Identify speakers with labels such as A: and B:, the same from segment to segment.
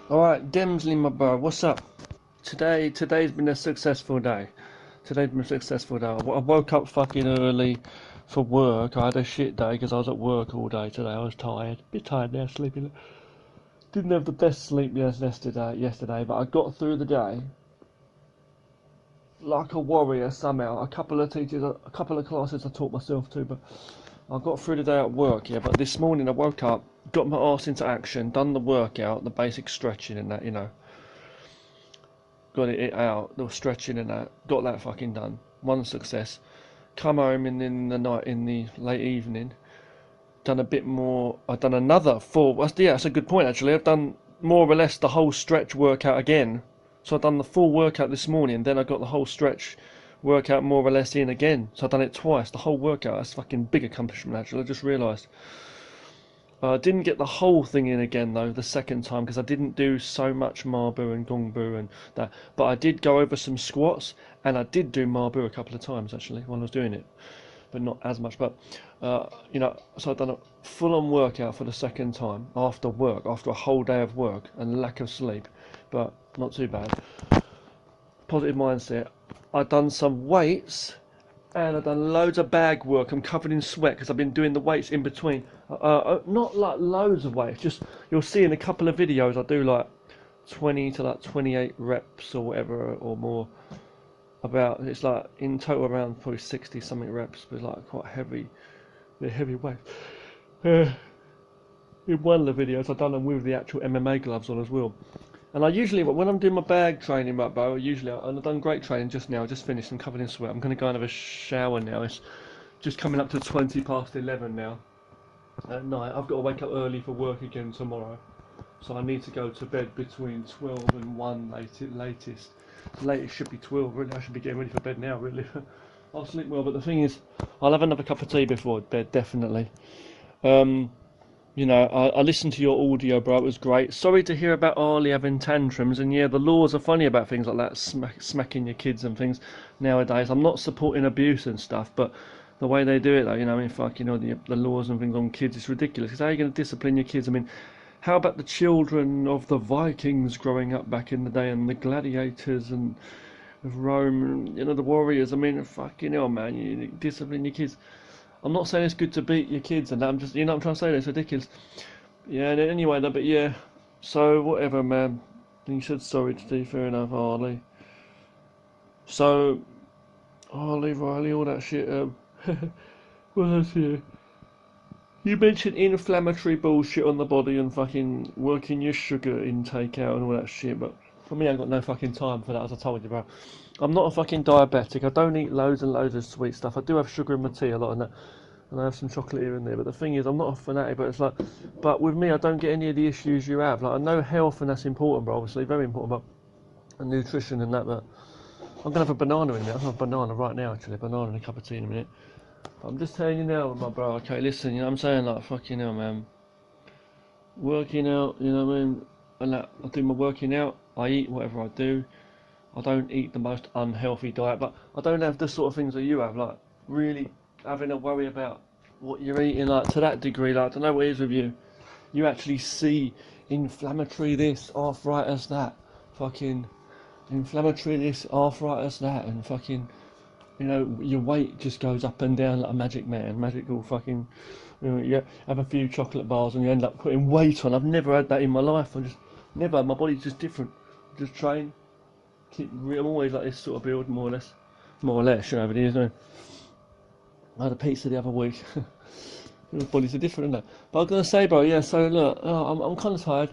A: Alright, Demsley, my bro, what's up? Today's been a successful day. Today's been a successful day. I woke up fucking early for work. I had a shit day because I was at work all day today. I was tired. A bit tired now, sleeping. Didn't have the best sleep yesterday, but I got through the day like a warrior somehow. A couple of teachers, a couple of classes I taught myself to, but I got through the day at work, yeah. But this morning I woke up, got my arse into action, done the workout, the basic stretching and that. Got it out, the stretching and that, got that fucking done. One success. Come home in the night, in the late evening, done a bit more. I've done another full. Yeah, that's a good point actually. I've done more or less the whole stretch workout again. So I've done the full workout this morning, then I got the whole stretch workout more or less in again. So I've done it twice, the whole workout. That's a fucking big accomplishment actually. I just realised. I didn't get the whole thing in again though the second time because I didn't do so much Marbu and Gongbu and that. But I did go over some squats and I did do Marbu a couple of times actually while I was doing it, but not as much. But so I've done a full-on workout for the second time after work, after a whole day of work and lack of sleep, but not too bad. Positive mindset. I've done some weights and I've done loads of bag work. I'm covered in sweat because I've been doing the weights in between. Not like loads of weights, just you'll see in a couple of videos I do like 20 to like 28 reps or whatever or more. About it's like in total around probably 60 something reps, but it's like quite heavy, heavy weight. Uh, in one of the videos I've done them with the actual MMA gloves on as well. And I usually, when I'm doing my bag training, right, bro, and I've done great training just now. I just finished. I'm covered in sweat. I'm going to go and have a shower now. It's just coming up to 20 past 11 now at night. I've got to wake up early for work again tomorrow, so I need to go to bed between 12 and 1 latest. The latest should be 12. Really, I should be getting ready for bed now. Really, I'll sleep well. But the thing is, I'll have another cup of tea before bed, definitely. Um, I listened to your audio, bro. It was great. Sorry to hear about Arlie having tantrums. And yeah, the laws are funny about things like that, smacking your kids and things nowadays. I'm not supporting abuse and stuff, but the way they do it, though, I mean, fuck, the laws and things on kids, it's ridiculous. Because how are you going to discipline your kids? I mean, how about the children of the Vikings growing up back in the day and the gladiators and of Rome, the warriors? I mean, fucking hell, man, you discipline your kids. I'm not saying it's good to beat your kids and that. I'm just, what I'm trying to say. It's ridiculous. Yeah. And anyway, no, but yeah. So whatever, man. You said sorry to do. Fair enough, Harley. So Harley, Riley, all that shit. What else here? You mentioned inflammatory bullshit on the body and fucking working your sugar intake out and all that shit, but for me, I've got no fucking time for that, as I told you, bro. I'm not a fucking diabetic. I don't eat loads and loads of sweet stuff. I do have sugar in my tea a lot and that, and I have some chocolate here and there. But the thing is, I'm not a fanatic. But it's like, but with me, I don't get any of the issues you have. Like, I know health and that's important, bro. Obviously, very important, but and nutrition and that. But I'm gonna have a banana in there. I'm gonna have a banana right now, actually. A banana and a cup of tea in a minute. But I'm just telling you now, my bro. Okay, listen. You know what I'm saying? Like, fucking hell, man. Working out. You know what I mean? And that, I do my working out. I eat whatever I do. I don't eat the most unhealthy diet, but I don't have the sort of things that you have, like really having to worry about what you're eating, like to that degree. Like, I don't know what it is with you. You actually see inflammatory this, arthritis that, fucking inflammatory this, arthritis that, and fucking, your weight just goes up and down like a magic man, magical fucking. You have a few chocolate bars and you end up putting weight on. I've never had that in my life. I just never. My body's just different. Just train. I'm always like this sort of build, more or less, but it is. I had a pizza the other week. Bodies are different, isn't it? But I was gonna say, bro, yeah. So look, I'm kind of tired.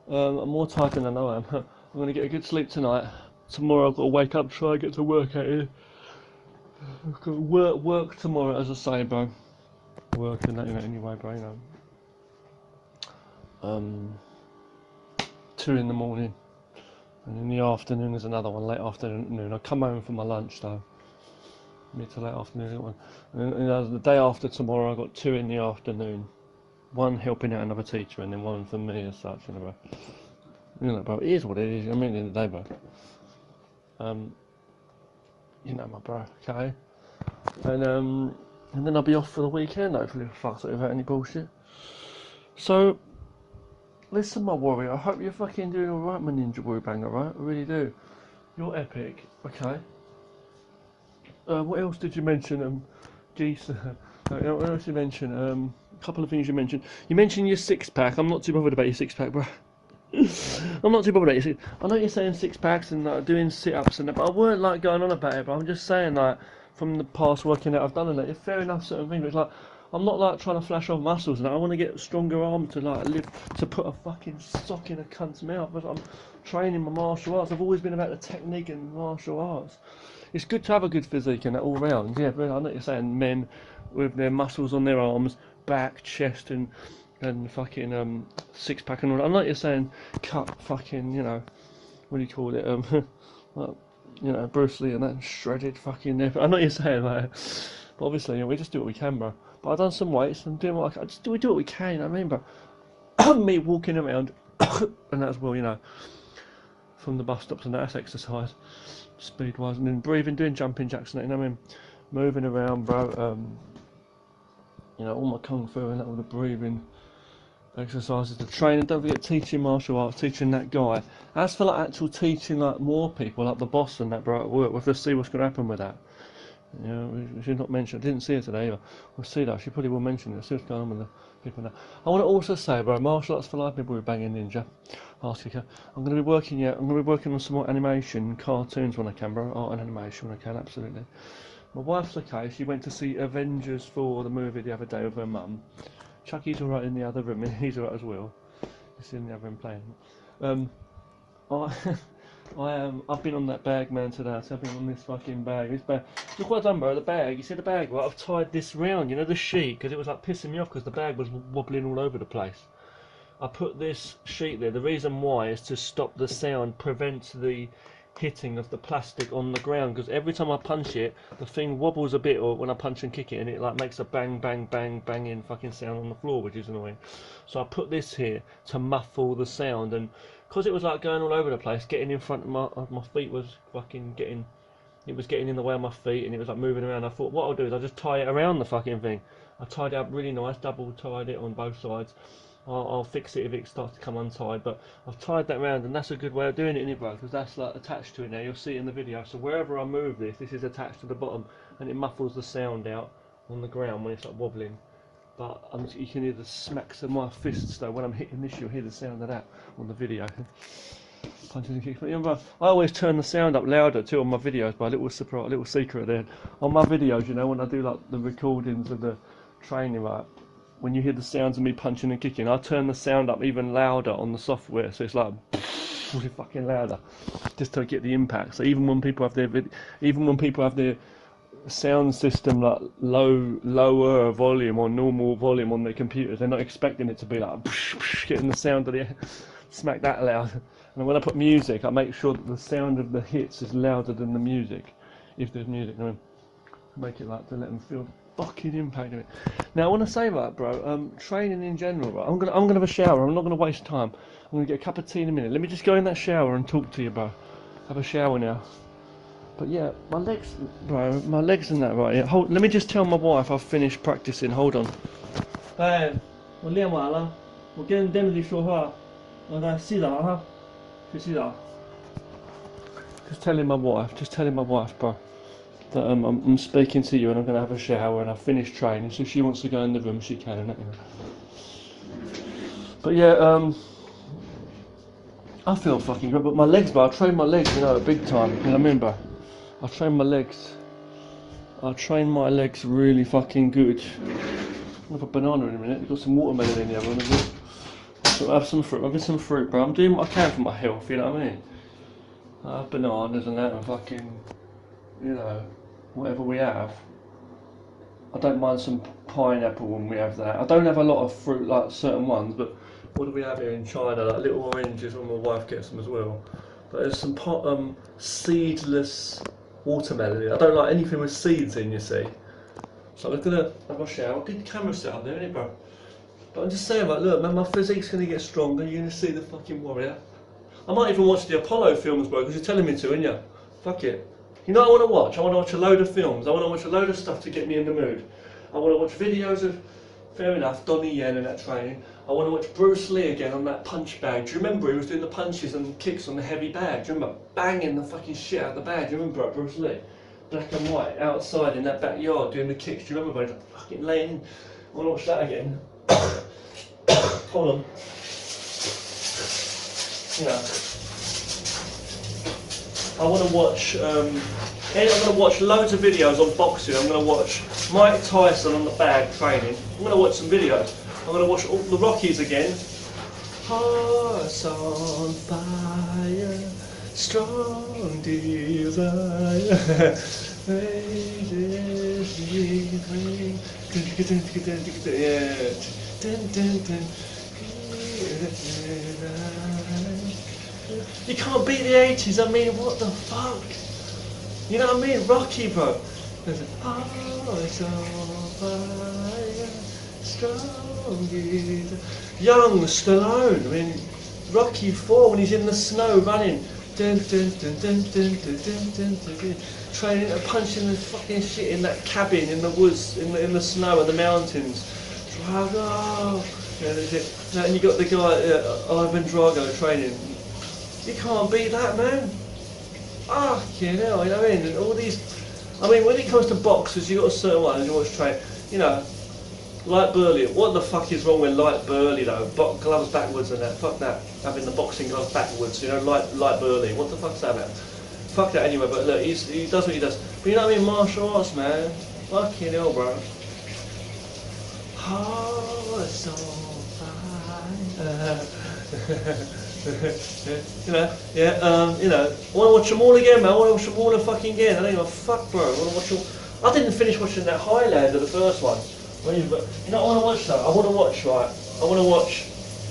A: I'm more tired than I know I am. I'm gonna get a good sleep tonight. Tomorrow I've got to wake up, try and get to work at it. I've got to work tomorrow, as I say, bro. Work and that, anyway, bro. 2 in the morning. And in the afternoon there's another one, late afternoon. I come home for my lunch though. Mid to late afternoon one. And the day after tomorrow I've got two in the afternoon. One helping out another teacher and then one for me as such, bro. Bro, it is what it is. I mean, in the day, bro. My bro, okay? And then I'll be off for the weekend, hopefully, if I fucks it without any bullshit. So, listen, my warrior, I hope you're fucking doing alright, my ninja warrior banger, right? I really do. You're epic. Okay. What else did you mention? Geese. What else did you mention? A couple of things you mentioned. You mentioned your six pack. I'm not too bothered about your six pack, bro. I'm not too bothered about your six. I know you're saying six packs and like, doing sit ups and that, but I weren't like going on about it. But I'm just saying like from the past working out I've done and that. It's fair enough, certain things. But it's like I'm not like trying to flash off muscles and that. I want to get stronger arm to like live to put a fucking sock in a cunt's mouth. But I'm training my martial arts. I've always been about the technique and martial arts. It's good to have a good physique and that all round. Yeah, but I know you're saying men with their muscles on their arms, back, chest, and fucking six pack and all that. I know you're saying cut fucking, you know, what do you call it? Like, you know, Bruce Lee and that shredded fucking. I know you're saying like, but obviously, you know, we just do what we can, bro. But I've done some weights and doing what I just do. We do what we can. I mean, bro, me walking around and that as well, you know, from the bus stops and that's exercise, speed wise, and then breathing, doing jumping jacks and that. You know what I mean? Moving around, bro. You know, all my kung fu and that, all the breathing exercises, the training. Don't forget teaching martial arts, teaching that guy. As for like actual teaching like more people, like the boss and that, bro, at work, we'll have to see what's going to happen with that. You know, we should not mention. I didn't see it today either. We'll see that. She probably will mention it. See what's going on with the people now. I want to also say, bro, martial arts for life. People with banging ninja, ass kicker. I'm going to be working. Yeah, I'm going to be working on some more animation, cartoons when I can, bro. Art and animation when I can. Absolutely. My wife's okay. She went to see Avengers 4, the movie, the other day with her mum. Chucky's alright in the other room, and he's alright as well. He's in the other room playing. I've been on that bag, man, today. So I've been on this fucking bag. This bag. Look what I've done, bro. The bag. You see the bag? Well, I've tied this round, you know, the sheet, because it was like pissing me off because the bag was wobbling all over the place. I put this sheet there. The reason why is to stop the sound, prevent the hitting of the plastic on the ground, because every time I punch it the thing wobbles a bit, or when I punch and kick it, and it like makes a bang bang bang banging fucking sound on the floor, which is annoying. So I put this here to muffle the sound, and because it was like going all over the place, getting in front of my feet was fucking getting, it was getting in the way of my feet, and it was like moving around. I thought what I'll do is I'll just tie it around the fucking thing. I tied it up really nice, double tied it on both sides. I'll fix it if it starts to come untied, but I've tied that round, and that's a good way of doing it, innit, bro? Because that's like attached to it now. You'll see it in the video. So wherever I move this is attached to the bottom, and it muffles the sound out on the ground when it's like wobbling. But you can hear the smacks of my fists though when I'm hitting this. You'll hear the sound of that on the video. Punches and kicks. But you know, I always turn the sound up louder too on my videos. By a little surprise, a little secret there. On my videos, you know, when I do like the recordings of the training, right? When you hear the sounds of me punching and kicking, I turn the sound up even louder on the software, so it's like really fucking louder, just to get the impact. So even when people have their sound system like lower volume or normal volume on their computers, they're not expecting it to be like getting the sound of the smack that loud. And when I put music, I make sure that the sound of the hits is louder than the music, if there's music. I mean, make it like to let them feel fucking impact of it. Now I want to say that, bro, training in general, right? I'm gonna have a shower. I'm not gonna waste time. I'm gonna get a cup of tea in a minute. Let me just go in that shower and talk to you, bro. Have a shower now. But yeah, my legs, bro, my legs and that, right? Yeah. Hold. Let me just tell my wife I've finished practicing. Hold on. 哎，我练完了，我跟 Demily 说话，我在洗澡哈，去洗澡。Just telling my wife, bro, that I'm speaking to you and I'm going to have a shower and I've finished training, so if she wants to go in the room she can, innit? But yeah, I feel fucking good, but my legs, bro, I train my legs, you know, big time, you know what I mean, bro? I train my legs really fucking good. I'll have a banana in a minute. You've got some watermelon in the oven as well. So I'll have some fruit. I'll have some fruit, bro. I'm doing what I can for my health, you know what I mean? I have bananas and that and fucking, you know, whatever we have. I don't mind some pineapple when we have that. I don't have a lot of fruit like certain ones, but what do we have here in China? Like little oranges when my wife gets them as well. But there's some seedless watermelon. I don't like anything with seeds in, you see. So I'm gonna have a shower. Good camera set up there, isn't it, bro? But I'm just saying, like, look, man, my physique's gonna get stronger. You're gonna see the fucking warrior. I might even watch the Apollo films, bro, because you're telling me to, ain't you? Fuck it. You know what I want to watch? I want to watch a load of films. I want to watch a load of stuff to get me in the mood. I want to watch videos of fair enough, Donnie Yen and that training. I want to watch Bruce Lee again on that punch bag. Do you remember he was doing the punches and kicks on the heavy bag? Do you remember banging the fucking shit out of the bag? Do you remember Bruce Lee? Black and white, outside in that backyard doing the kicks. Do you remember? He was fucking laying in. I want to watch that again. Hold on. Yeah. I want to watch. I'm going to watch loads of videos on boxing. I'm going to watch Mike Tyson on the bag training. I'm going to watch some videos. I'm going to watch all the Rockies again. Hearts on fire, strong desire. You can't beat the 80s. I mean, what the fuck? You know what I mean? Rocky, bro. There's a hearts on fire, strong desire. Young Stallone. I mean, Rocky 4 when he's in the snow running. Dun, dun, dun, dun, dun, dun, dun, dun, dun, dun. Training and punching the fucking shit in that cabin in the woods, in the snow and the mountains. Drago. Yeah, and you got the guy Ivan Drago training. You can't beat that, man. Fucking hell, you know what I mean? And all these. I mean, when it comes to boxers, you got a certain one you watch train. You know, Light Burley. What the fuck is wrong with Light Burley though? Gloves backwards and that. Fuck that. Having the boxing gloves backwards. You know, Light Burley. What the fuck's that about? Fuck that anyway. But look, he does what he does. But you know what I mean? Martial arts, man. Fucking hell, bro. Hearts on fire. You know, yeah. You know, I want to watch them all again, man. I want to watch them all fucking again. I don't give a fuck, bro. I want to watch all. I didn't finish watching that Highlander, the first one. But you know what I want to watch though? I want to watch, right, I want to watch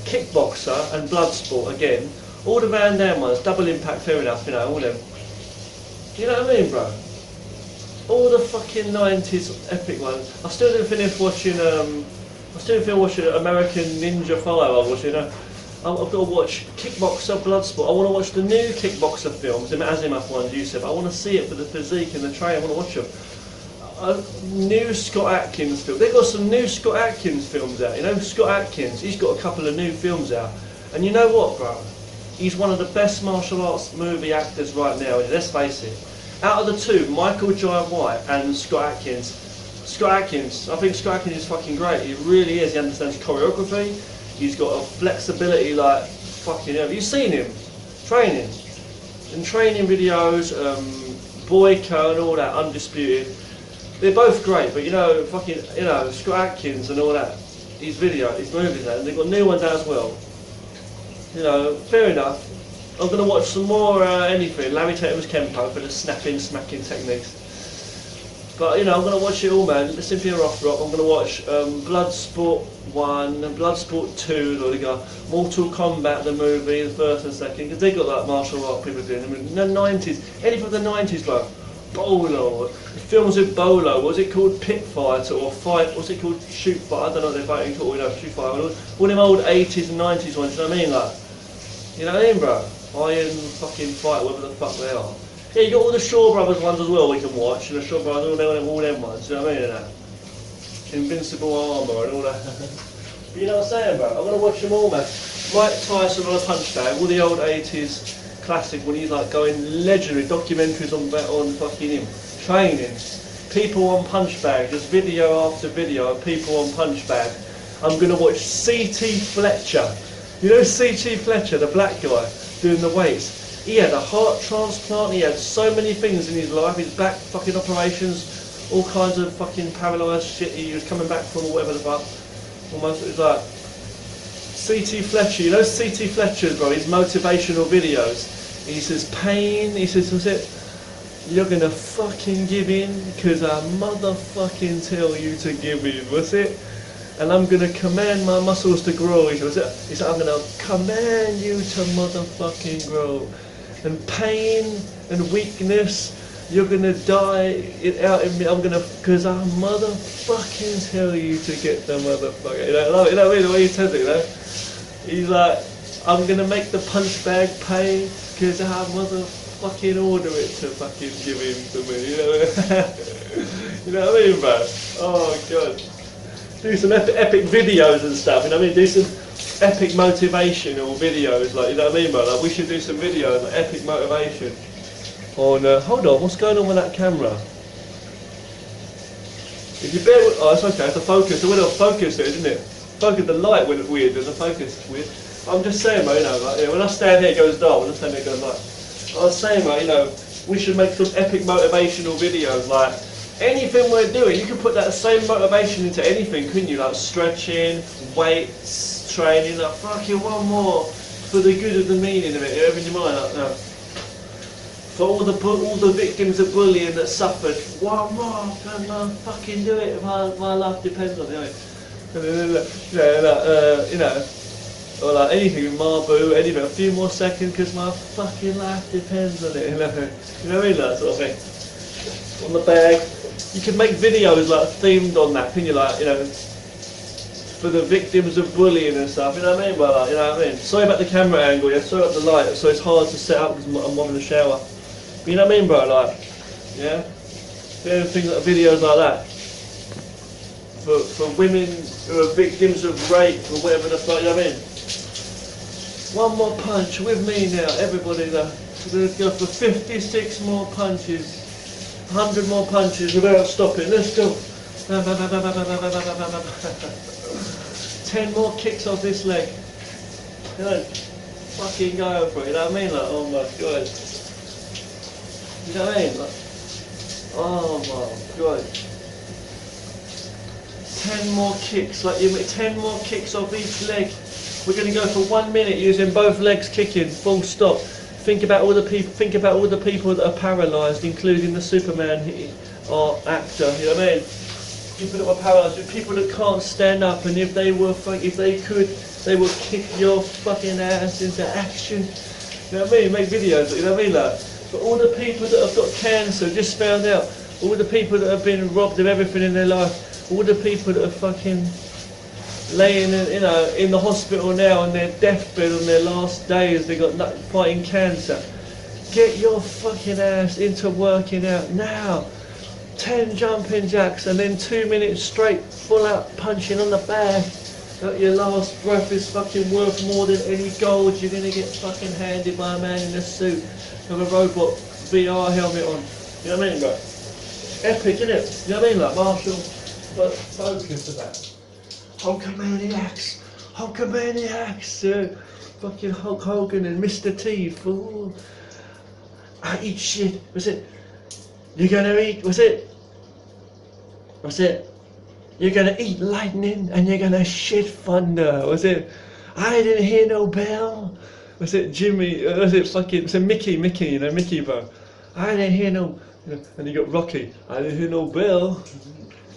A: Kickboxer and Bloodsport again. All the Van Damme ones, Double Impact, fair enough, you know, all them. You know what I mean, bro? All the fucking 90s epic ones. I still didn't finish watching, American Ninja 5, I was, you know. I've got to watch Kickboxer, Bloodsport. I want to watch the new Kickboxer films, the Asimov ones you said. I want to see it for the physique and the training. I want to watch them. New Scott Adkins film. They've got some new Scott Adkins films out. You know, Scott Adkins, he's got a couple of new films out. And you know what, bro? He's one of the best martial arts movie actors right now. Let's face it. Out of the two, Michael Jai White and Scott Adkins, I think Scott Adkins is fucking great. He really is. He understands choreography. He's got a flexibility like fucking hell. You've seen him training. In training videos, Boyko and all that, Undisputed. They're both great, but you know, fucking, you know, Scott Adkins and all that, his movies out, and they've got new ones out as well. You know, fair enough. I'm going to watch some more anything, Larry Tatum's Kempo for the snapping, smacking techniques. But you know, I'm going to watch it all, man. Listen to your off rock. I'm going to watch Bloodsport 1 and Bloodsport 2, or they got Mortal Kombat, the movie, the first and second, because they got like martial art people doing them in the 90s. Anything from the 90s, bro. Bolo, films with Bolo, was it called Pit Fighter or Fight, what's it called, Shoot Fight, I don't know what they're fighting called, you know, Shoot Fight, all them old 80s and 90s ones, you know what I mean, like, you know what I mean, bro, Iron fucking Fight, whatever the fuck they are. Yeah, you got all the Shaw Brothers ones as well we can watch, and the Shaw Brothers, all them ones, you know what I mean, and that. Invincible Armour and all that. But you know what I'm saying, bro, I'm going to watch them all, man. Mike Tyson on a punch bag, all the old 80s, classic when he's like going legendary documentaries on fucking him training, people on punch bag, just video after video of people on punch bag. I'm gonna watch C.T. Fletcher. You know C.T. Fletcher, the black guy doing the weights. He had a heart transplant. He had so many things in his life. His back fucking operations, all kinds of fucking paralysed shit. He was coming back from or whatever the fuck. Almost it was like. C.T. Fletcher, you know C.T. Fletcher, bro, his motivational videos. He says, pain, he says, what's it? You're gonna fucking give in, because I motherfucking tell you to give in, what's it? And I'm gonna command my muscles to grow. He said, I'm gonna command you to motherfucking grow. And pain and weakness, you're gonna die out in me. I'm gonna, because I motherfucking tell you to get the motherfucker. You know what I mean? The way he says it, you know? He's like, I'm gonna make the punch bag pay because I motherfucking order it to fucking give in to me. You know what I mean? You know what I mean, bro? Oh god. do some epic videos and stuff, you know what I mean? Do some epic motivational videos, like, you know what I mean, bro? Like, we should do some videos, like, epic motivation. On, hold on, what's going on with that camera? If you bear with, oh, it's okay, it's a focus. It went off focus there, didn't it? Focus, the light went weird, there's a focus weird. I'm just saying, mate, you know, like, when I stand here it goes dark, when I stand here it goes light. I was saying, mate, you know, we should make some epic motivational videos, like, anything we're doing, you can put that same motivation into anything, couldn't you? Like stretching, weights, training, like fucking one more for the good of the meaning of it, you open your mind, like, no. For all the victims of bullying that suffered, one more, can I fucking do it? My life depends on it. You know, or like anything, Marbu, anything, a few more seconds because my fucking life depends on it. You know what I mean, that sort of thing. On the bag, you can make videos like themed on that, can you? Like, you know, for the victims of bullying and stuff. You know what I mean? By that, you know what I mean? Sorry about the camera angle. Yeah, sorry about the light. So it's hard to set up because I'm in the shower. But you know what I mean, bro? Like, yeah, doing things like videos like that for women who are victims of rape or whatever the fuck. You know what I mean? One more punch with me now, everybody. We're gonna go for 56 more punches, 100 more punches without stopping. Let's go. 10 more kicks off this leg. You know, fucking go for it. You know what I mean? Like, oh my god. You know what I mean? Like, oh my god. 10 more kicks. Like, you make 10 more kicks off each leg. We're going to go for 1 minute using both legs kicking, full stop. Think about all the people. Think about all the people that are paralysed, including the Superman or actor. You know what I mean? People that are paralysed, people that can't stand up, and if they could, they would kick your fucking ass into action. You know what I mean? Make videos. You know what I mean? Like, but all the people that have got cancer, just found out. All the people that have been robbed of everything in their life. All the people that are fucking laying in the hospital now on their deathbed on their last days, they got fighting cancer. Get your fucking ass into working out now. 10 jumping jacks and then 2 minutes straight full out punching on the back. Your last breath is fucking worth more than any gold you're gonna get fucking handed by a man in a suit with a robot VR helmet on. You know what I mean, bro? Epic, innit? You know what I mean? Like Marshall, but focus to that. Hulkamaniacs, fucking Hulk Hogan and Mr. T, fool. I eat shit. What's it? You're gonna eat. What's it? You're gonna eat lightning and you're gonna shit thunder. Was it? I didn't hear no bell. Was it Jimmy? Was it fucking? So Mickey, you know Mickey, bro. I didn't hear no. And you got Rocky. I didn't hear no bell.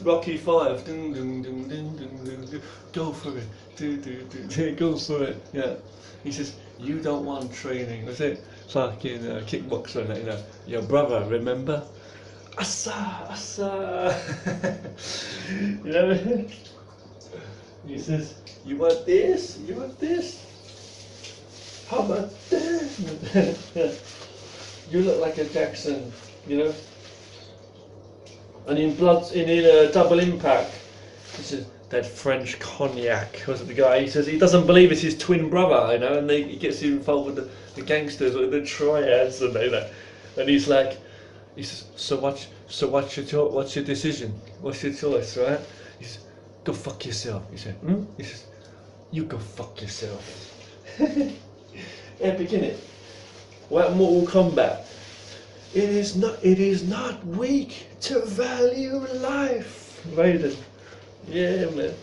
A: Rocky 5, ding, ding, ding, ding, ding, ding, ding. Go for it, go for it, yeah. He says, you don't want training, was it? Fucking kickboxer, you know, your brother, remember? Asa. You know what I mean? He says, you want this? How about this? You look like a Jackson, you know? And in Double Impact, he says, that French cognac, was it the guy? He says he doesn't believe it's his twin brother, you know, and he gets involved with the gangsters or the triads, and they that. And he's like, he says, so what's your decision? What's your choice, right? He says, go fuck yourself. He said, He says, you go fuck yourself. Epic, innit? What Mortal Kombat? It is not weak to value life. Raiden. Yeah, man.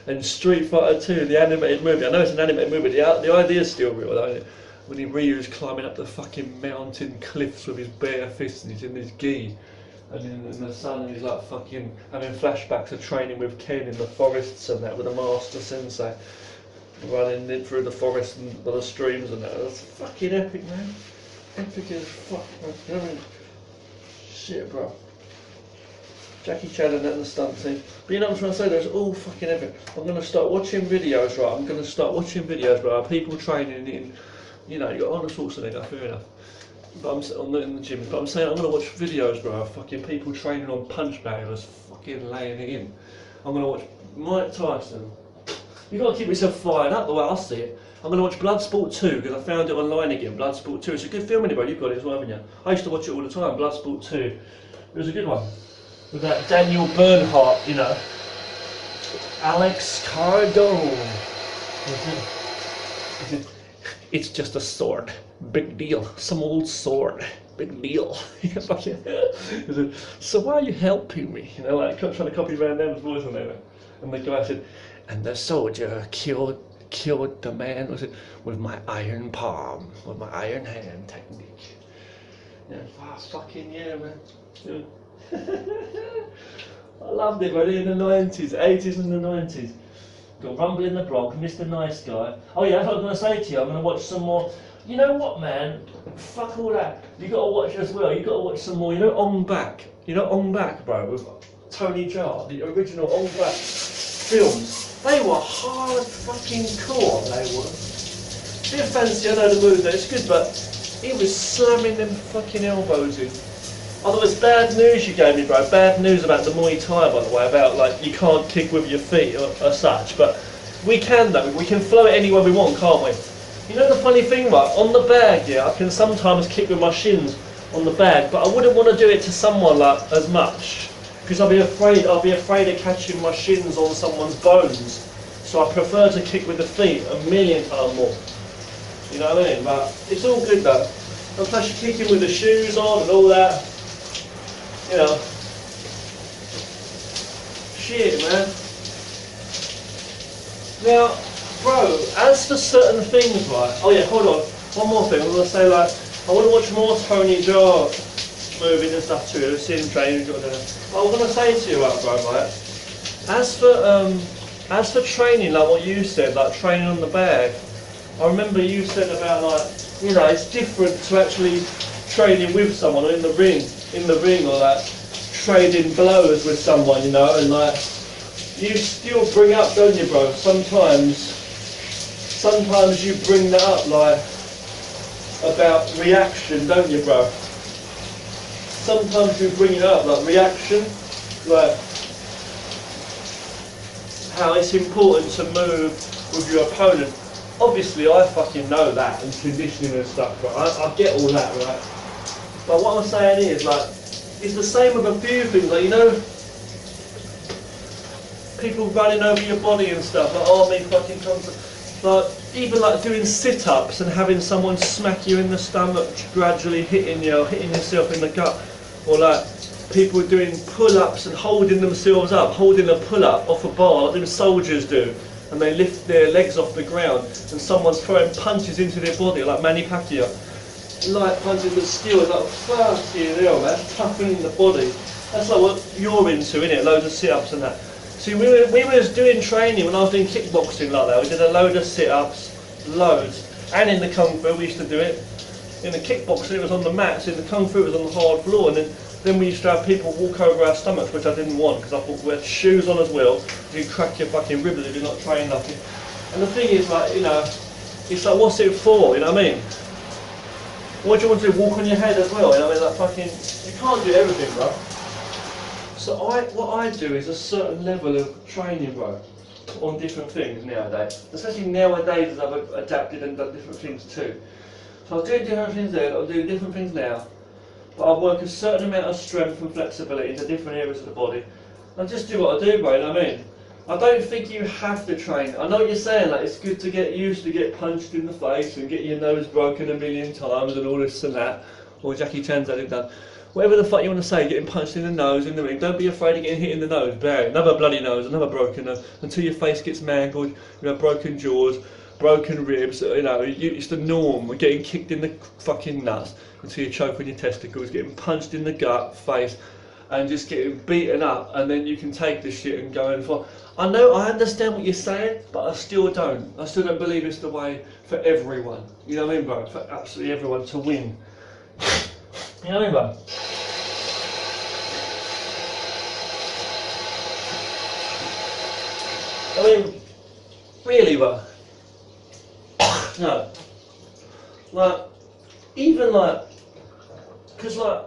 A: And Street Fighter 2, the animated movie. I know it's an animated movie, the idea's still real, though. When Ryu's climbing up the fucking mountain cliffs with his bare fists and he's in his gi. And in the sun he's like fucking having flashbacks of training with Ken in the forests and that with the master sensei. Running in through the forest and by the streams and that. That's fucking epic, man. Epic as fuck, man. You know what I mean? Shit, bro. Jackie Chan and that and the stunt team. But you know what I'm trying to say? There's all fucking epic. I'm going to start watching videos, right? I'm going to start watching videos, bro. People training in, you know, you got Arnold Schwarzenegger, fair enough. But I'm not in the gym. But I'm saying I'm going to watch videos, bro. Fucking people training on punch bags, fucking laying it in. I'm going to watch Mike Tyson. You've got to keep yourself fired up the way I see it. I'm going to watch Bloodsport 2 because I found it online again. Bloodsport 2. It's a good film anyway. You've got it as well, haven't you? I used to watch it all the time. Bloodsport 2. It was a good one. With that Daniel Bernhardt, you know. Alex Cardone. It's just a sword. Big deal. Some old sword. Big deal. So why are you helping me? You know, like trying to copy Van Damme's voice on there. And the guy said, and the soldier killed the man, was it, with my iron palm, with my iron hand technique. Yeah, fucking yeah, man. Yeah. I loved it, really, in the 90s, 80s and the 90s. Got Rumble in the Bronx, Mr. Nice Guy. Oh yeah, that's what I was going to say to you. I'm going to watch some more. You know what, man? Fuck all that. You got to watch as well. You got to watch some more. You know, Ong Bak. You know, Ong Bak, bro, with Tony Jaa, the original Ong Bak films. They were hard fucking core. They were. Bit fancy. I know the movie. It's good, but he was slamming them fucking elbows in. Oh, there was bad news you gave me, bro. Bad news about the Muay Thai, by the way, about like you can't kick with your feet or such. But we can though. We can flow it any way we want, can't we? You know the funny thing, right? On the bag, yeah, I can sometimes kick with my shins on the bag, but I wouldn't want to do it to someone like as much because I'll be afraid of catching my shins on someone's bones. So I prefer to kick with the feet a million times more. You know what I mean? But it's all good though. And plus you're kicking with the shoes on and all that. You know, shit, man. Now, bro, as for certain things, right? Oh yeah, hold on. One more thing. I'm gonna say like, I want to watch more Tony Jaa movies and stuff too. I've seen training. I was gonna say to you, right, bro, right? As for training, like what you said, like training on the bag. I remember you said about like, you know, it's different to actually training with someone or in the ring or like trading blows with someone, you know, and like you still bring up, don't you, bro? Sometimes you bring that up, like about reaction, don't you, bro? Sometimes you bring it up, like reaction, like how it's important to move with your opponent. Obviously, I fucking know that and conditioning and stuff, right? I get all that, right? But what I'm saying is, like, it's the same with a few things, like, you know, people running over your body and stuff, like army fucking concept, like, even like doing sit-ups and having someone smack you in the stomach, gradually hitting yourself in the gut, or like people doing pull-ups and holding themselves up, holding a pull-up off a bar, like them soldiers do, and they lift their legs off the ground, and someone's throwing punches into their body, like Manny Pacquiao. Light punches with steel, it's like fucking hell, man, toughening the body. That's like what you're into, innit? Loads of sit-ups and that. See, we was doing training when I was doing kickboxing like that. We did a load of sit-ups, loads, and in the kung fu we used to do it. In the kickboxing it was on the mats, in the kung fu it was on the hard floor, and then we used to have people walk over our stomachs, which I didn't want because I thought we had shoes on as well. You crack your fucking ribs if you're not trained nothing. And the thing is, like, you know, it's like, what's it for? You know what I mean? What do you want to do? Walk on your head as well? You know what I mean? Like fucking, you can't do everything, bro. So what I do is a certain level of training, bro, on different things nowadays. Especially nowadays as I've adapted and done different things too. So I'm doing different things there, I'm doing different things now. But I work a certain amount of strength and flexibility into different areas of the body. I just do what I do, bro, you know what I mean? I don't think you have to train. I know what you're saying, like it's good to get used to get punched in the face and get your nose broken a million times and all this and that. Or Jackie Chan's had it done. Whatever the fuck you want to say, getting punched in the nose, in the ring, don't be afraid of getting hit in the nose, bear it. Another bloody nose, another broken nose, until your face gets mangled, you know, broken jaws, broken ribs, you know, it's the norm. We're getting kicked in the fucking nuts until you choke on your testicles, getting punched in the gut, face, and just getting beaten up, and then you can take the shit and go and fight. I know, I understand what you're saying, but I still don't. I still don't believe it's the way for everyone. You know what I mean, bro? For absolutely everyone to win. You know what I mean, bro? I mean, really, bro? No. Like, even like, because like,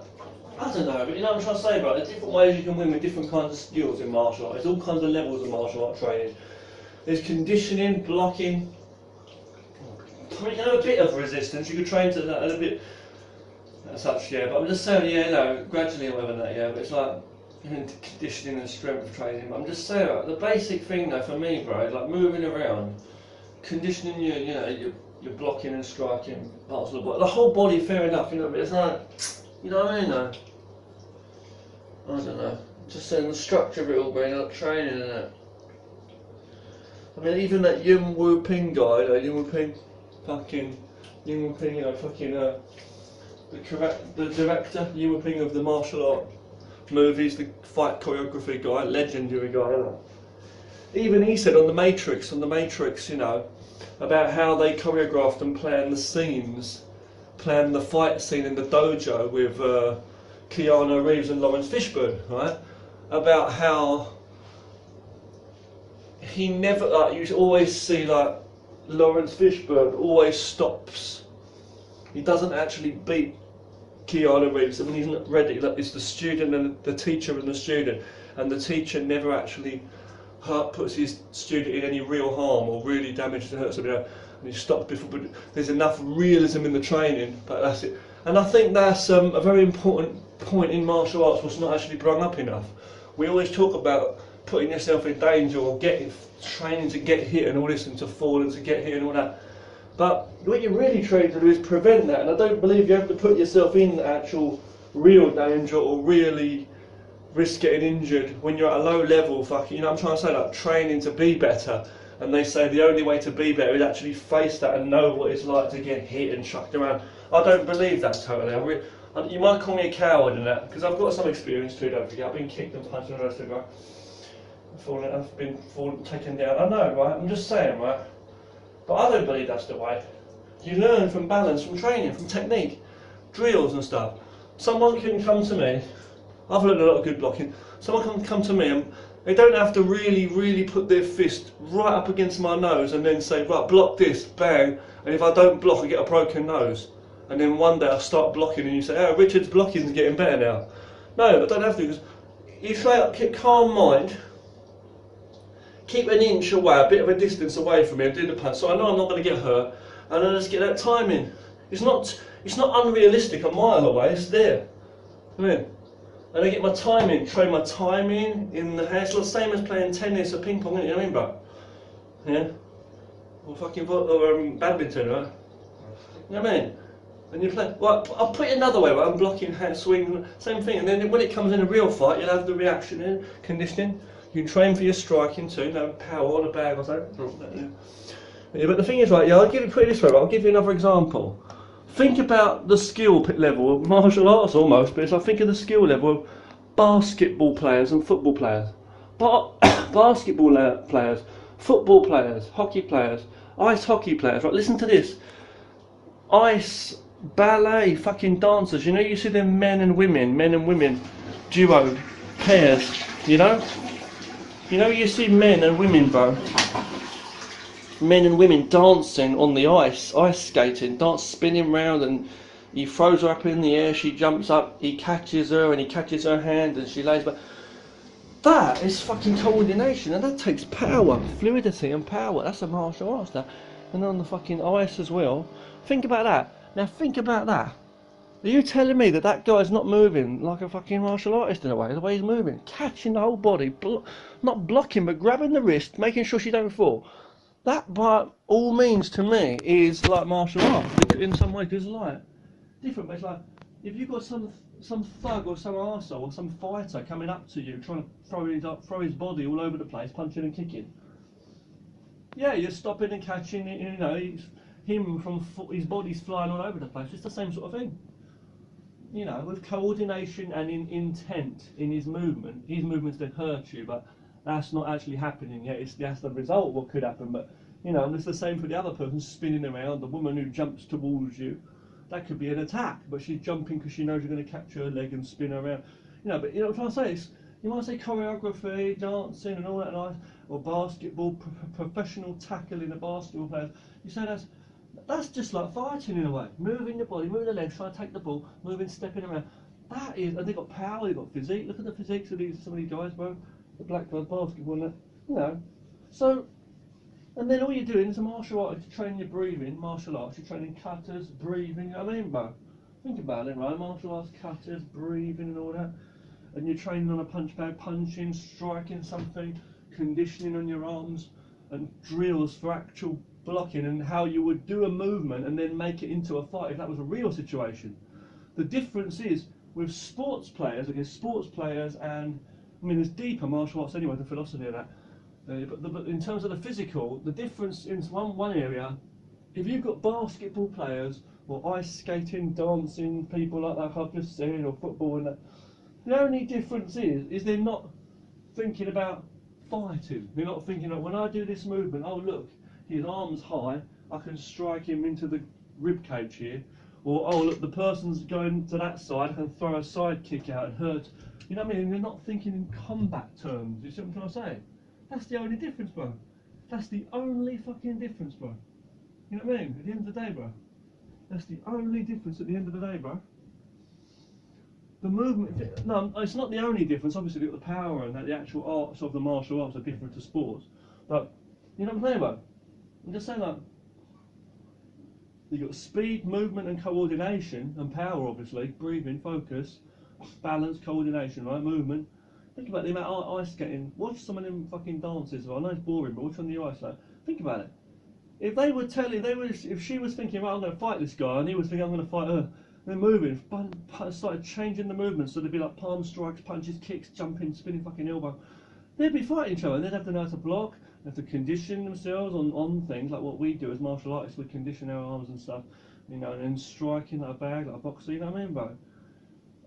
A: I don't know, but you know what I'm trying to say, bro? There's different ways you can win with different kinds of skills in martial art. There's all kinds of levels of martial art training. There's conditioning, blocking. I mean, you can have a bit of resistance. You could train to that a little bit as such, yeah. But I'm just saying, yeah, no, gradually or whatever that, yeah. But it's like conditioning and strength training. But I'm just saying, like, the basic thing though for me, bro, is like moving around, conditioning your blocking and striking parts of the body. The whole body, fair enough, you know. But it's like, you know what I mean, though. I don't know. Just saying the structure of it all, bro. Like training and that. I mean, even that Yuen Woo-ping guy, Yuen Woo-ping, fucking Yuen Woo-ping, you know, fucking the director, Yuen Woo-ping of the martial art movies, the fight choreography guy, legendary guy, you know. Even he said on the Matrix, you know, about how they choreographed and planned the scenes, planned the fight scene in the dojo with Keanu Reeves and Lawrence Fishburne, right? About how he never, like, you always see, like, Lawrence Fishburne always stops. He doesn't actually beat Keanu Reeves when he's not ready. Like, it's the student and the teacher and the student, and the teacher never actually puts his student in any real harm or really damages and hurts him, you know, and he stops before. But there's enough realism in the training, but that's it. And I think that's a very important point in martial arts what's not actually brought up enough. We always talk about putting yourself in danger or training to get hit and all this and to fall and to get hit and all that. But what you really train to do is prevent that, and I don't believe you have to put yourself in actual real danger or really risk getting injured when you're at a low level. Fucking, you know what I'm trying to say, like training to be better. And they say the only way to be better is actually face that and know what it's like to get hit and chucked around. I don't believe that totally. You might call me a coward in that, because I've got some experience too, don't forget. I've been kicked and punched and the rest of it, right? I've been taken down. I know, right? I'm just saying, right? But I don't believe that's the way. You learn from balance, from training, from technique, drills and stuff. Someone can come to me, I've learned a lot of good blocking, someone can come to me and they don't have to really put their fist right up against my nose and then say, right, block this, bang, and if I don't block I get a broken nose. And then one day I start blocking and you say, oh, Richard's blocking's getting better now. No, I don't have to, because you try to keep calm mind, keep an inch away, a bit of a distance away from me and do the punch, so I know I'm not going to get hurt, and then just get that timing. It's not unrealistic a mile away, it's there. Come in. And I get my timing, train my timing in the hands. It's the same as playing tennis or ping pong, you know what I mean, bro? Yeah? Or fucking badminton, right? You know what I mean? And you play, well, I'll put it another way, right? I'm blocking, hand swing, same thing. And then when it comes in a real fight, you'll have the reaction in, conditioning. You can train for your striking too, you know, power on a bag or something. Yeah, but the thing is, right, yeah, put it this way, right, I'll give you another example. Think about the skill level of martial arts almost, but it's like, think of the skill level of basketball players and football players. Basketball players, football players, hockey players, ice hockey players, right, listen to this. Ice, ballet, fucking dancers, you know, you see them men and women, duo, pairs, you know? You know, you see men and women, bro. Men and women dancing on the ice skating, spinning round, and he throws her up in the air, she jumps up, he catches her and he catches her hand and she lays back. That is fucking coordination, and that takes power, fluidity and power. That's a martial arts now. And on the fucking ice as well. Think about that. Now think about that. Are you telling me that that guy's not moving like a fucking martial artist in a way, the way he's moving? Catching the whole body, not blocking, but grabbing the wrist, making sure she don't fall. That, by all means, to me, is like martial art in some way, because it's like different. But it's like if you've got some thug or some arsehole or some fighter coming up to you, trying to throw his body all over the place, punching and kicking. Yeah, you're stopping and catching. You know, his body's flying all over the place. It's the same sort of thing. You know, with coordination and in intent in his movement's to hurt you, but that's not actually happening yet. That's the result of what could happen. But you know, and it's the same for the other person spinning around. The woman who jumps towards you, that could be an attack, but she's jumping because she knows you're going to capture her leg and spin her around. You know, but you know what I'm trying to say? You might say choreography, dancing, and all that, or basketball, professional tackling a basketball player. You say that's just like fighting in a way. Moving the body, moving the legs, trying to take the ball, moving, stepping around. That is, and they've got power, they've got physique. Look at the physiques of some of these guys, bro. The black guys, basketball, and that, you know. So, and then all you're doing is a martial art. You're training your breathing, martial arts. You're training cutters, breathing. You know what I mean, bro? Think about it, right? Martial arts, cutters, breathing, and all that. And you're training on a punch bag, punching, striking something, conditioning on your arms, and drills for actual blocking and how you would do a movement and then make it into a fight if that was a real situation. The difference is with sports players, against sports players, and I mean there's deeper martial arts anyway, the philosophy of that. But in terms of the physical, the difference in one area, if you've got basketball players or ice skating, dancing, people like that I've just said, or football and that, the only difference is they're not thinking about fighting. They're not thinking, like, when I do this movement, oh look, his arm's high, I can strike him into the rib cage here. Or, oh look, the person's going to that side, I can throw a side kick out and hurt. You know what I mean? They're not thinking in combat terms. You see what I'm trying to say? That's the only difference, bro. That's the only fucking difference, bro. You know what I mean? At the end of the day, bro. That's the only difference at the end of the day, bro. The movement, no, it's not the only difference. Obviously, the power and that the actual arts of the martial arts are different to sports. But, you know what I'm saying, bro? I'm just saying, like, you've got speed, movement and coordination, and power obviously, breathing, focus, balance, coordination, right, movement. Think about the amount of ice skating. Watch some of them fucking dances. I know it's boring, but watch on the ice, like, think about it. If they were telling, if she was thinking, right, I'm going to fight this guy, and he was thinking, I'm going to fight her, they're moving, started changing the movements, so there'd be like palm strikes, punches, kicks, jumping, spinning fucking elbow. They'd be fighting each other, and they'd have to know how to block. They have to condition themselves on things like what we do as martial artists. We condition our arms and stuff, you know, and then striking like a bag, like a boxer, you know what I mean, bro?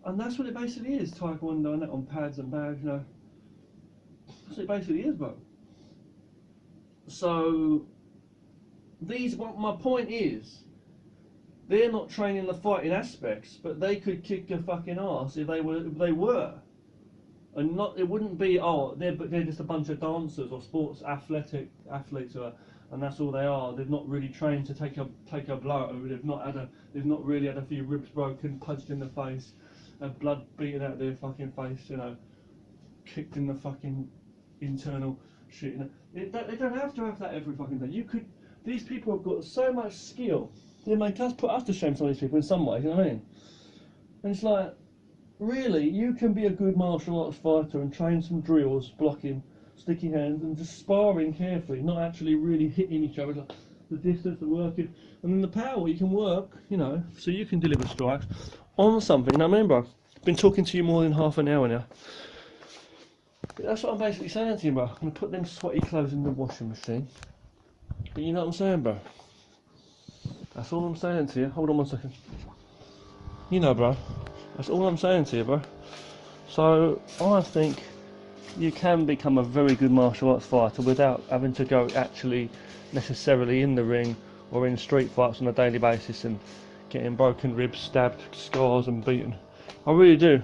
A: And that's what it basically is, taekwondo and that on pads and bags, you know. That's what it basically is, bro. So, my point is, they're not training the fighting aspects, but they could kick your fucking ass if they were. And not, it wouldn't be, oh, they're just a bunch of dancers or sports athletes, and that's all they are. They've not really trained to take a blow. They've not really had a few ribs broken, punched in the face, had blood beaten out their fucking face, you know, kicked in the fucking internal shit. You know, they don't have to have that every fucking day. These people have got so much skill. They make us put us to shame, some of these people in some ways. You know what I mean? And it's like, really, you can be a good martial arts fighter and train some drills, blocking, sticky hands, and just sparring carefully, not actually really hitting each other, like the distance and working. And then the power, you can work, you know, so you can deliver strikes on something. Now, remember, I've been talking to you more than half an hour now. But that's what I'm basically saying to you, bro. I'm going to put them sweaty clothes in the washing machine. But you know what I'm saying, bro? That's all I'm saying to you. Hold on one second. You know, bro. That's all I'm saying to you, bro. So, I think you can become a very good martial arts fighter without having to go actually necessarily in the ring or in street fights on a daily basis and getting broken ribs, stabbed, scars and beaten. I really do.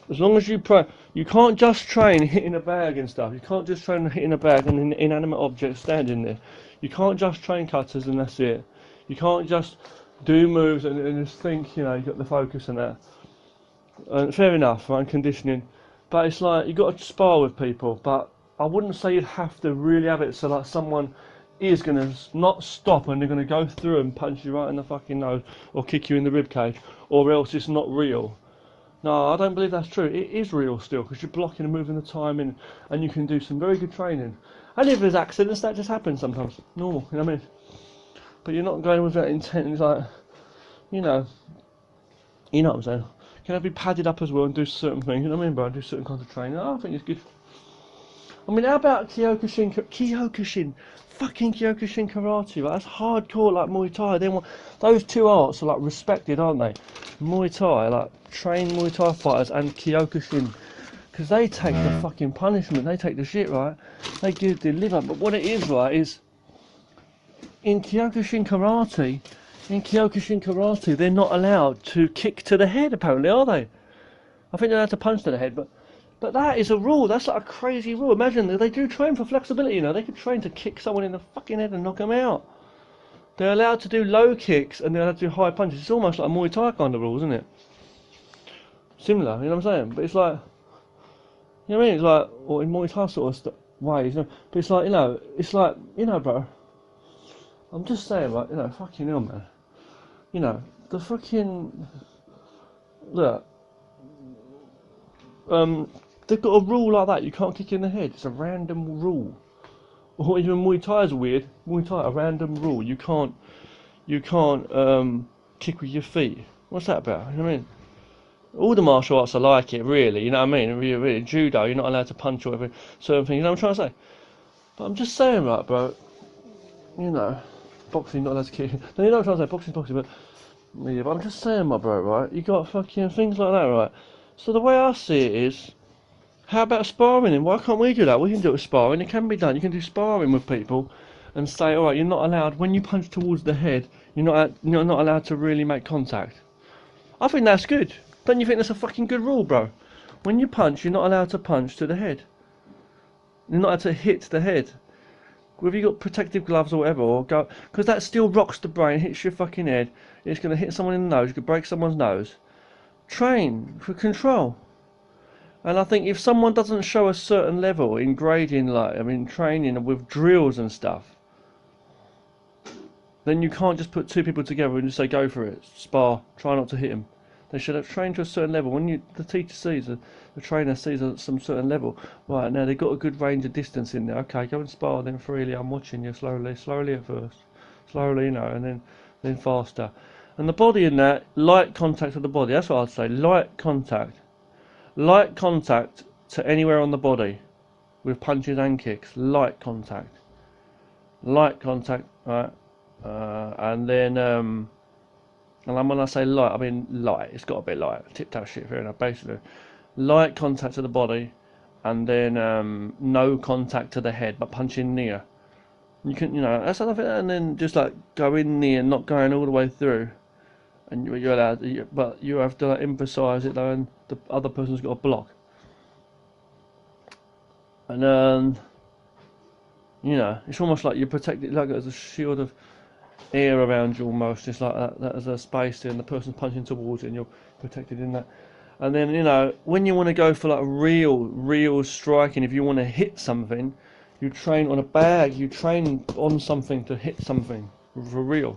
A: As long as you can't just train hitting a bag and stuff. You can't just train hitting a bag and an inanimate object standing there. You can't just train cutters and that's it. You can't just do moves and just think, you know, you've got the focus and that. Fair enough, right, conditioning. But it's like, you've got to spar with people, but I wouldn't say you'd have to really have it so like someone is going to not stop and they're going to go through and punch you right in the fucking nose or kick you in the rib cage, or else it's not real. No, I don't believe that's true. It is real still, because you're blocking and moving the time in, and you can do some very good training. And if there's accidents, that just happens sometimes. Normal, you know what I mean? But you're not going with that intent. It's like, you know what I'm saying? Can I be padded up as well and do certain things? You know what I mean, bro? Do certain kinds of training. I think it's good. I mean, how about Kyokushin fucking Kyokushin karate? Like, that's hardcore, like Muay Thai. Those two arts are like respected, aren't they? Muay Thai, like trained Muay Thai fighters, and Kyokushin, because they take the fucking punishment. They take the shit, right? They deliver. But what it is, right, is in Kyokushin karate, they're not allowed to kick to the head, apparently, are they? I think they're allowed to punch to the head, but that is a rule. That's like a crazy rule. Imagine they do train for flexibility, you know. They could train to kick someone in the fucking head and knock them out. They're allowed to do low kicks and they're allowed to do high punches. It's almost like a Muay Thai kind of rules, isn't it? Similar, you know what I'm saying? But it's like, you know what I mean? It's like, or in Muay Thai sort of ways, you know? But it's like, it's like, bro, I'm just saying, like, fucking hell, man. The fucking, look, they've got a rule like that, you can't kick in the head, it's a random rule. Or even Muay Thai is weird, Muay Thai, a random rule, you can't, kick with your feet. What's that about, you know what I mean? All the martial arts are like it, really, you know what I mean? Really, judo, you're not allowed to punch or whatever, certain things, you know what I'm trying to say? But I'm just saying, right, bro, boxing, not allowed to kick. No, you know what I'm trying to say, boxing, but yeah, but I'm just saying, my bro, right, you got fucking things like that, right? So the way I see it is, how about sparring then? Why can't we do that? We can do it with sparring, it can be done, you can do sparring with people, and say, alright, you're not allowed, when you punch towards the head, you're not allowed to really make contact. I think that's good. Don't you think that's a fucking good rule, bro? When you punch, you're not allowed to punch to the head. You're not allowed to hit the head. Whether you got protective gloves or whatever, or go, because that still rocks the brain, hits your fucking head. It's going to hit someone in the nose. You could break someone's nose. Train for control. And I think if someone doesn't show a certain level in grading, training with drills and stuff, then you can't just put two people together and just say go for it, spar, try not to hit him. They should have trained to a certain level. When the teacher sees, the trainer sees some certain level, right, now they've got a good range of distance in there, okay, go and spar then freely, I'm watching you slowly at first, slowly, and then faster. And the body in that, light contact with the body, that's what I'd say, light contact to anywhere on the body, with punches and kicks, light contact, right, and then, and when I say light, I mean light. It's got to be light. Tip-tap shit, fair enough. Basically, light contact to the body, and then no contact to the head, but punching near. You can, that's another thing. And then just like go in near, not going all the way through. And you're allowed, but you have to emphasise it though, and the other person's got a block. And it's almost like you're protected, like there's a shield of air around you almost. It's like that there's a space there and the person's punching towards it and you're protected in that. And then when you want to go for like real striking, if you want to hit something, you train on a bag, you train on something to hit something for real,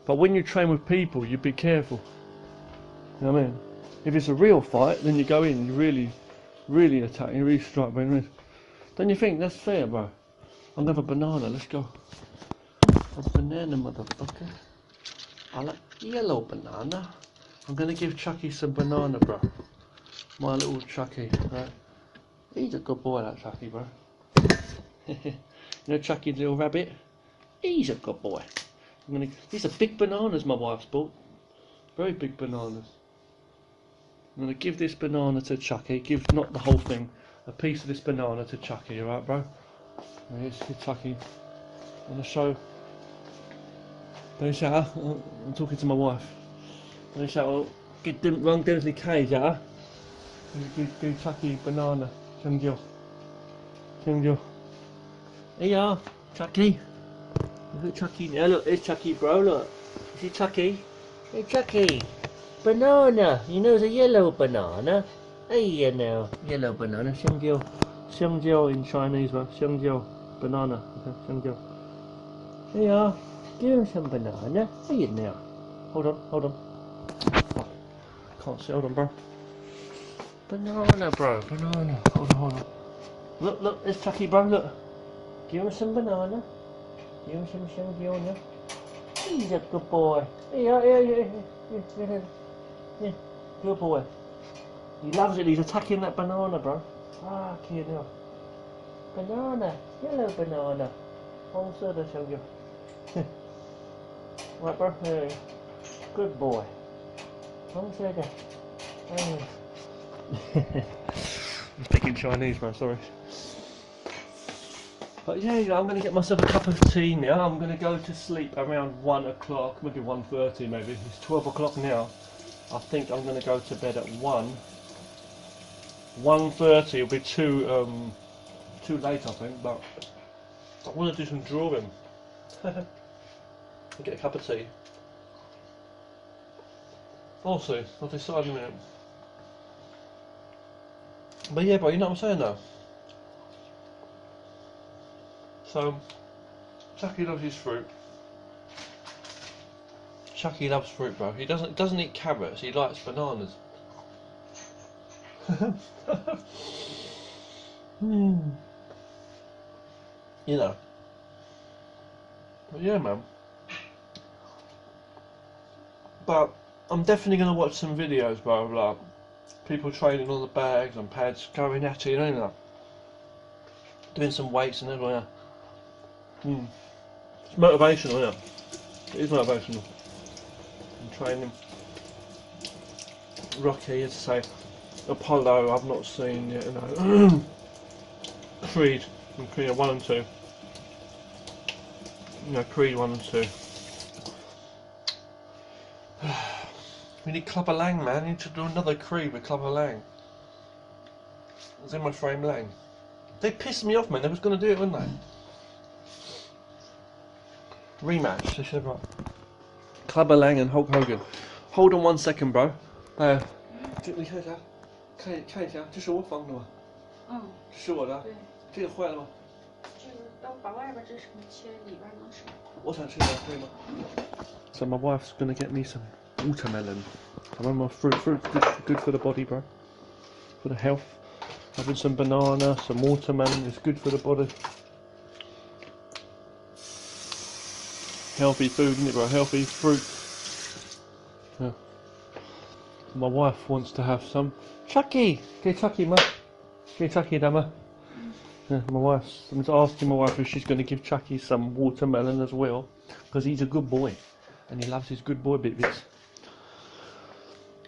A: but when you train with people, you be careful, you know what I mean? If it's a real fight, then you go in, you really attack, you really strike. Don't you think that's fair, bro? I'll have a banana, let's go. A banana, motherfucker. I like yellow banana. I'm gonna give Chucky some banana, bro. My little Chucky, right? He's a good boy, that Chucky, bro. Chucky, the little rabbit? He's a good boy. These are big bananas my wife's bought. Very big bananas. I'm gonna give this banana to Chucky. Give not the whole thing. A piece of this banana to Chucky, alright, bro? Here's Chucky. I'm gonna show. Don't shout, I'm talking to my wife. Don't shout, get them wrong down to the cage, yeah? Give Chucky banana. Shangyo. Here you are, Chucky. Look at Chucky now, look, there's Chucky, bro, look. You see Chucky? Hey, Chucky. Banana. You know it's a yellow banana. Hey, you know, yellow banana. Shangyo in Chinese, bro. Shangyo. Banana. Okay, Shangyo. Here you are. Give him some banana. Hey, now. Hold on. Oh, can't see, hold on, bro. Banana, bro. Banana. Hold on. Look, there's Chucky, bro, look. Give him some banana. Give him some Shangyo now. He's a good boy. Yeah. Good boy. He loves it, he's attacking that banana, bro. Ah, kid now. Banana. Yellow banana. Hold on, Shangyo. Right, bro? Yeah. Good boy. Come say that. I'm speaking Chinese, man, sorry. But yeah, I'm going to get myself a cup of tea now. I'm going to go to sleep around 1 o'clock, maybe 1:30 maybe. It's 12 o'clock now. I think I'm going to go to bed at 1. 1:30 will be too late, I think, but I want to do some drawing. Get a cup of tea. I'll see. I'll decide in a minute. But yeah, bro, you know what I'm saying though? So, Chucky loves his fruit. Chucky loves fruit, bro. He doesn't eat carrots, he likes bananas. You know. But yeah, man. But I'm definitely gonna watch some videos, bro, like people training on the bags and pads, going at it, you know, doing some weights and everything. It's motivational, isn't it? It is motivational. And training. Rocky, as I say, Apollo, I've not seen yet, you know. Creed, and Creed 1 and 2. You know, Creed 1 and 2. We need Clubber Lang, man. We need to do another Creed with Clubber Lang. Zimmer Frame Lang. They pissed me off, man. They was going to do it, weren't they? Rematch. They said, right. Clubber Lang and Hulk Hogan. Hold on 1 second, bro. 你看一下，看一下，这是我放的吗？嗯，这是我的。对。这个坏了吗？这个要把外边这什么切，里边能吃。我想吃的，可以吗？ So my wife's gonna get me some watermelon. I remember fruit's good for the body, bro. For the health. Having some banana, some watermelon is good for the body. Healthy food, isn't it, bro? Healthy fruit. Yeah. My wife wants to have some. Chucky! Okay, Chucky, ma. Okay, Chucky, Dama. Yeah, I'm just asking my wife if she's going to give Chucky some watermelon as well, because he's a good boy and he loves his good boy bits.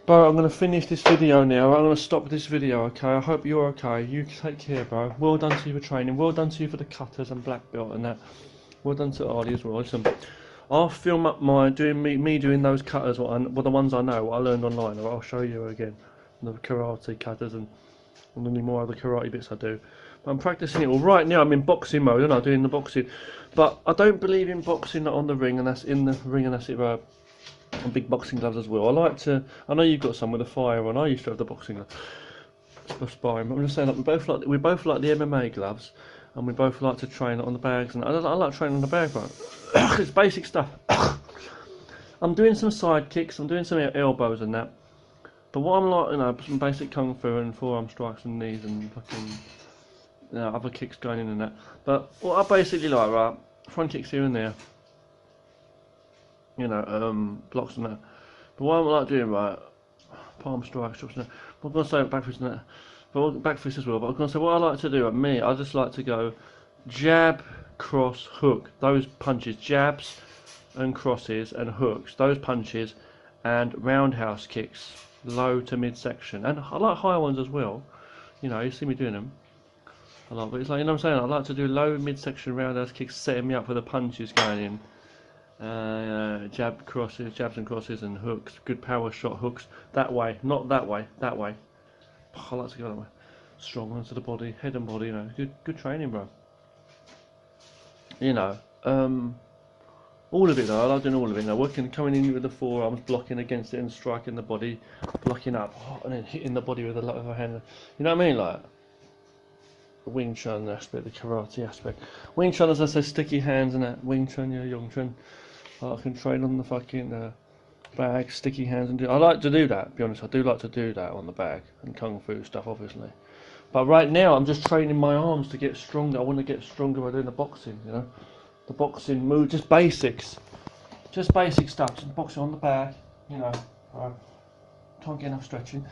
A: Bro, I'm going to finish this video now. I'm going to stop this video, okay? I hope you're okay. You take care, bro. Well done to you for training. Well done to you for the cutters and black belt and that. Well done to Arlie as well. Listen, I'll film up my me doing those cutters, well, the ones I know, what I learned online. I'll show you again. The karate cutters and any more other karate bits I do. But I'm practicing it. Well, right now I'm in boxing mode, and I'm doing the boxing. But I don't believe in boxing on the ring, and that's in the ring, and that's it, bro. And big boxing gloves as well. I like to. I know you've got some with a fire on. I used to have the boxing gloves for sparring. But I'm just saying, like, we both like the MMA gloves, and we both like to train on the bags. And I like training on the bag, bro. It's basic stuff. I'm doing some side kicks. I'm doing some elbows and that. But what I'm like, you know, some basic kung fu and forearm strikes and knees and fucking, you know, other kicks going in and that. But what I basically like, right, front kicks here and there, you know, blocks and that. But what I like doing, right, palm strikes, chops and that. I'm gonna say back fist and that, but back fist as well. But I'm gonna say what I like to do. Me, I just like to go jab, cross, hook. Those punches, jabs and crosses and hooks. Those punches and roundhouse kicks. Low to mid section, and I like higher ones as well. You know, you see me doing them. I like, but it's like, you know what I'm saying. I like to do low mid section roundhouse kicks, setting me up for the punches going in. Jab crosses, jabs and crosses, and hooks. Good power shot hooks. That way, not that way. That way. I like to go that way. Strong onto the body, head and body. You know, good training, bro. You know, all of it though, I like doing all of it now. Coming in with the forearms, blocking against it and striking the body, blocking up, and then hitting the body with a lot of a hand. You know what I mean? Like the Wing Chun aspect, the karate aspect. Wing Chun, as I say, sticky hands and that. Wing Chun, yeah, Yong Chun. I can train on the fucking bag, sticky hands, and I like to do that. To be honest, I do like to do that on the bag and kung fu stuff, obviously. But right now, I'm just training my arms to get stronger. I want to get stronger by doing the boxing, you know. The boxing move, just basics, just basic stuff. Just boxing on the back, you know. Can't get enough stretching.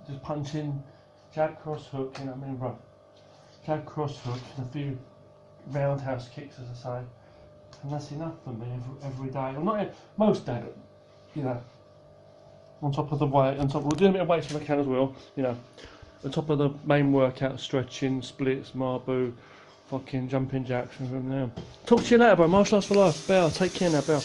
A: Just punching, jab, cross, hook. You know what I mean, bro? Jab, cross, hook, and a few roundhouse kicks, as I say, and that's enough for me every day. I'm not most days, but you know, on top of the weight, we're doing a bit of weights if I can as well. You know, on top of the main workout, stretching, splits, marbu. Fucking jumping jacks and from there. Talk to you later, bro. Martial arts for life. Bell, take care now, Bell.